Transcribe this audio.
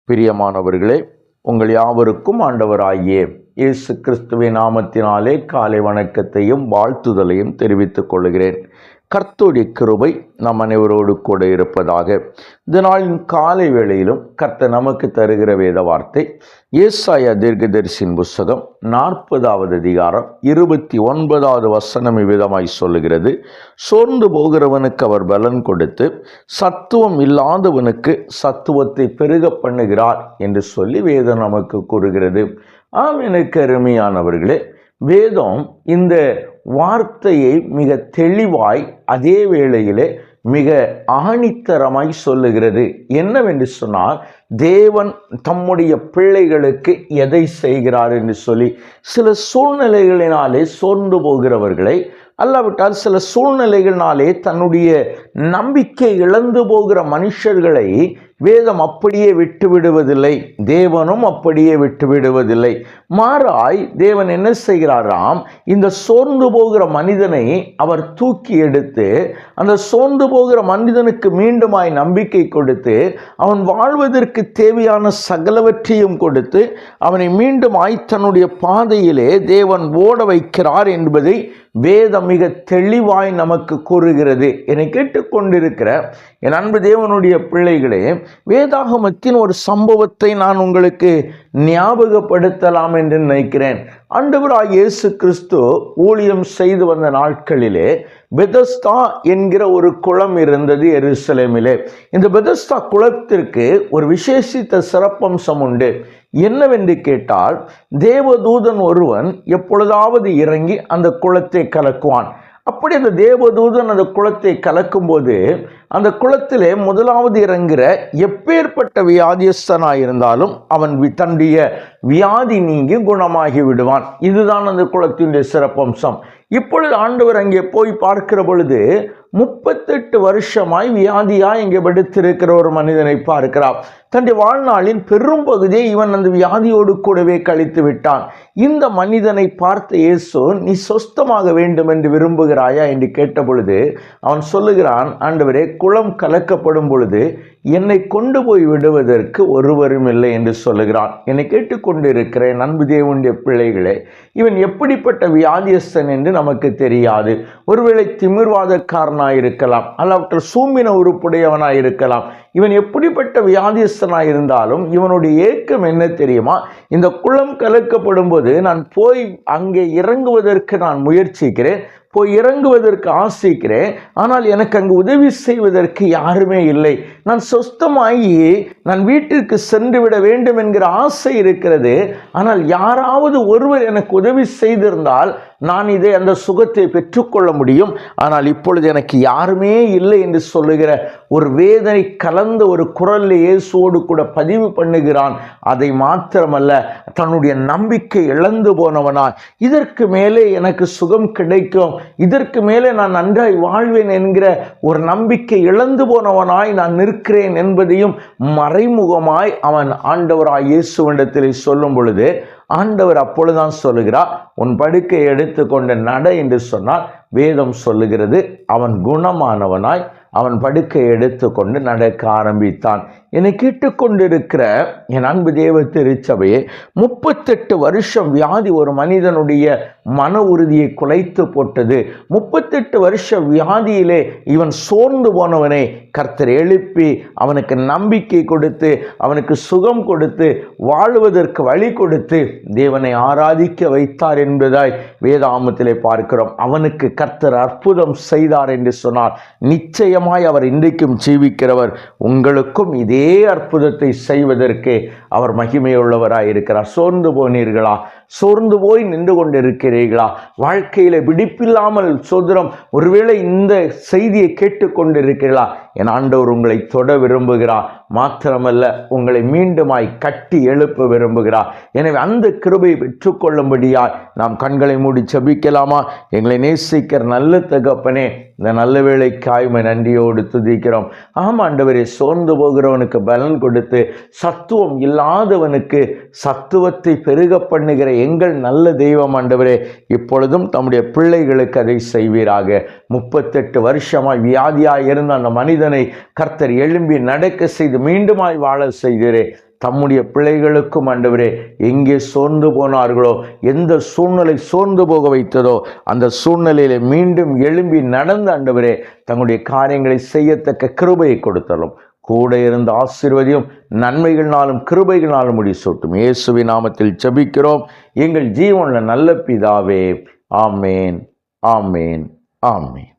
பிரியமானவர்களே, உங்கள் யாவருக்கும் ஆண்டவராகிய இயேசு கிறிஸ்துவின் நாமத்தினாலே காலை வணக்கத்தையும் வாழ்த்துதலையும் தெரிவித்துக் கொள்கிறேன். கர்த்தருடைய கிருபை நம் அனைவரோடு கூட இருப்பதாக. இந்த நாளின் காலை வேளையிலும் கர்த்தர் நமக்கு தருகிற வேத வார்த்தை ஏசாயா தீர்க்கதரிசியின் புஸ்தகம் 40வது அதிகாரம் 29வது வசனம் இவ்விதமாய் சொல்லுகிறது. சோர்ந்து போகிறவனுக்கு அவர் பலன் கொடுத்து சத்துவம் இல்லாதவனுக்கு சத்துவத்தை பெருக பண்ணுகிறார் என்று சொல்லி வேதம் நமக்கு கூறுகிறது. எனக்கு அருமையானவர்களே, வேதம் இந்த வார்த்தையை மிக தெளிவாய் அதே வேளையிலே மிக ஆணித்தரமாய் சொல்லுகிறது. என்னவென்று சொன்னால், தேவன் தம்முடைய பிள்ளைகளுக்கு எதை செய்கிறார் என்று சொல்லி சில சூழ்நிலைகளினாலே சோர்ந்து போகிறவர்களை, அல்லாவிட்டால் சில சூழ்நிலைகளினாலே தன்னுடைய நம்பிக்கை இழந்து போகிற மனுஷர்களை வேதம் அப்படியே விட்டுவிடுவதில்லை. தேவனும் அப்படியே விட்டுவிடுவதில்லை. மாறாய் தேவன் என்ன செய்கிறாராம், இந்த சோர்ந்து போகிற மனிதனை அவர் தூக்கி எடுத்து அந்த சோர்ந்து போகிற மனிதனுக்கு மீண்டுமாய் நம்பிக்கை கொடுத்து அவன் வாழ்வதற்கு தேவையான சகலவற்றையும் கொடுத்து அவனை மீண்டுமாய் தன்னுடைய பாதையிலே தேவன் ஓட வைக்கிறார் என்பதை வேதம் மிக தெளிவாய் நமக்கு கூறுகிறது. என்னை கேட்டுக்கொண்டிருக்கிற என் அன்பு தேவனுடைய பிள்ளைகளே, வேதாகமத்தின் ஒரு சம்பவத்தை நான் உங்களுக்கு ஞாபகப்படுத்தலாம் என்று நினைக்கிறேன். ஆண்டவராகிய இயேசு கிறிஸ்து ஊழியம் செய்து வந்த நாட்களிலே பெதஸ்தா என்கிற ஒரு குளம் இருந்தது எருசலேமிலே. இந்த பெதஸ்தா குளத்திற்கு ஒரு விசேஷித்த சிறப்பம்சம் உண்டு. என்னவென்று கேட்டால், தேவதூதன் ஒருவன் எப்பொழுதாவது இறங்கி அந்த குளத்தை கலக்குவான். அப்படி அந்த தேவதூதன் அந்த குளத்தை கலக்கும்போது அந்த குளத்திலே முதலாவது இறங்குற எப்பேற்பட்ட வியாதியஸ்தனாயிருந்தாலும் அவன் தன்னுடைய வியாதி நீங்கி குணமாகி விடுவான். இதுதான் அந்த குளத்தினுடைய சிறப்பம்சம். இப்பொழுது ஆண்டவர் அங்கே போய் பார்க்கிற பொழுது 38 வருஷமாய் வியாதியாய் இங்கே படுத்திருக்கிற ஒரு மனிதனை பார்க்கிறார். தன்னுடைய வாழ்நாளின் பெரும் பகுதியை இவன் அந்த வியாதியோடு கூடவே கழித்து விட்டான். இந்த மனிதனை பார்த்த இயேசு, நீ சொஸ்தமாக வேண்டும் என்று விரும்புகிறாயா என்று கேட்ட பொழுது அவன் சொல்லுகிறான், ஆண்டவரே, குளம் கலக்கப்படும் பொழுது என்னை கொண்டு போய் விடுவதற்கு ஒருவரும் இல்லை என்று சொல்லுகிறான். என்னை கேட்டுக்கொண்டிருக்கிறேன் அன்பு தேவனுடைய பிள்ளைகளே, இவன் எப்படிப்பட்ட வியாதியஸ்தன் என்று நமக்கு தெரியாது. ஒருவேளை திமிர்வாதக்காரனாயிருக்கலாம், அல்லாவிட்டால் சூம்பின உறுப்புடையவனாயிருக்கலாம். இவன் எப்படிப்பட்ட வியாதியஸ்தனாயிருந்தாலும் இவனுடைய ஏக்கம் என்ன தெரியுமா? இந்த குளம் கலக்கப்படும் போது நான் போய் அங்கே இறங்குவதற்கு நான் முயற்சிக்கிறேன், போய் இறங்குவதற்கு ஆசைக்கிறேன். ஆனால் எனக்கு அங்கு உதவி செய்வதற்கு யாருமே இல்லை. நான் சொஸ்தமாகி நான் வீட்டிற்கு சென்று விட வேண்டும் என்கிற ஆசை இருக்கிறது. ஆனால் யாராவது ஒருவர் எனக்கு உதவி செய்திருந்தால் நான் அந்த சுகத்தை பெற்றுக்கொள்ள முடியும். ஆனால் இப்பொழுது எனக்கு யாருமே இல்லை என்று சொல்லுகிற ஒரு வேதனை கலந்த ஒரு குரலில் இயேசுவோடு கூட பதிவு பண்ணுகிறான். அதை மாத்திரமல்ல, தன்னுடைய நம்பிக்கை இழந்து போனவனாய், இதற்கு மேலே எனக்கு சுகம் கிடைக்கும், இதற்கு மேலே நான் நன்றாய் வாழ்வேன் என்கிற ஒரு நம்பிக்கை இழந்து போனவனாய் நான் நிற்கிறேன் என்பதையும் மறைமுகமாய் அவன் ஆண்டவராய் இயேசுவிடத்தில் சொல்லும் பொழுது ஆண்டவர் அப்பொழுதுதான் சொல்லுகிறார், உன் படுக்கையை எடுத்துக்கொண்டு நட என்று சொன்னால் வேதம் சொல்லுகிறது, அவன் குணமானவனாய் அவன் படுக்கையை எடுத்துக்கொண்டு நடக்க ஆரம்பித்தான். என்னை கேட்டுக்கொண்டிருக்கிற என் அன்பு தேவ திருச்சபையே, 38 வருஷம் வியாதி ஒரு மனிதனுடைய மன உறுதியை குலைத்து போட்டது. 38 வருஷ வியாதியிலே இவன் சோர்ந்து போனவனை கர்த்தர் எழுப்பி அவனுக்கு நம்பிக்கை கொடுத்து அவனுக்கு சுகம் கொடுத்து வாழ்வதற்கு வழி கொடுத்து தேவனை ஆராதிக்க வைத்தார் என்பதாய் வேதாகமத்திலே பார்க்கிறோம். அவனுக்கு கர்த்தர் அற்புதம் செய்தார் என்று சொன்னார். நிச்சயமாய் அவர் இன்றைக்கும் ஜீவிக்கிறவர். உங்களுக்கும் இதே அற்புதத்தை செய்வதற்கு அவர் மகிமையுள்ளவராய் இருக்கிறார். சோர்ந்து போனீர்களா? சோர்ந்து போய் நின்று கொண்டிருக்கிறீர்களா? வாழ்க்கையில விடிப்பில்லாமல் சோதரம் ஒருவேளை இந்த செய்தியை கேட்டுக்கொண்டிருக்கிறீர்களா? என் ஆண்டவர் உங்களை தொட விரும்புகிறார். மாத்திரமல்ல, உங்களை மீண்டுமாய் கட்டி எழுப்ப விரும்புகிறார். எனவே அந்த கிருபையை பெற்றுக்கொள்ளும்படியாய் நாம் கண்களை மூடி ஜெபிக்கலாமா? எங்களை நேசிக்கிற நல்ல தகப்பனே, இந்த நல்ல வேளைக்காய் நன்றியோடு துதிக்கிறோம். ஆண்டவரே, சோர்ந்து போகிறவனுக்கு பலன் கொடுத்து சத்துவம் இல்லாதவனுக்கு சத்துவத்தை பெருக பண்ணுகிற எங்கள் நல்ல தெய்வம் ஆண்டவரே, இப்பொழுதும் தம்முடைய பிள்ளைகளுக்கு அதை செய்வீராக. 38 வருஷமாய் வியாதியாய் இருந்த அந்த மனிதனை கர்த்தர் எழும்பி நடக்க செய்து மீண்டுமாய் வாழ செய்கிறே. தம்முடைய பிள்ளைகளுக்கும் ஆண்டவரே எங்கே சோர்ந்து போனார்களோ, எந்த சூழ்நிலை சோர்ந்து போக வைத்ததோ அந்த சூழ்நிலையில மீண்டும் எழும்பி நடந்த ஆண்டவரே தங்களுடைய காரியங்களை செய்யத்தக்க கிருபையை கொடுத்தலும். கூட இருந்த ஆசீர்வதியும் நன்மைகள்னாலும் கிருபைகளாலும் முடிசூட்டும். இயேசுவின் நாமத்தில் ஜெபிக்கிறோம் எங்கள் ஜீவனுள்ள நல்ல பிதாவே. ஆமேன், ஆமேன், ஆமேன்.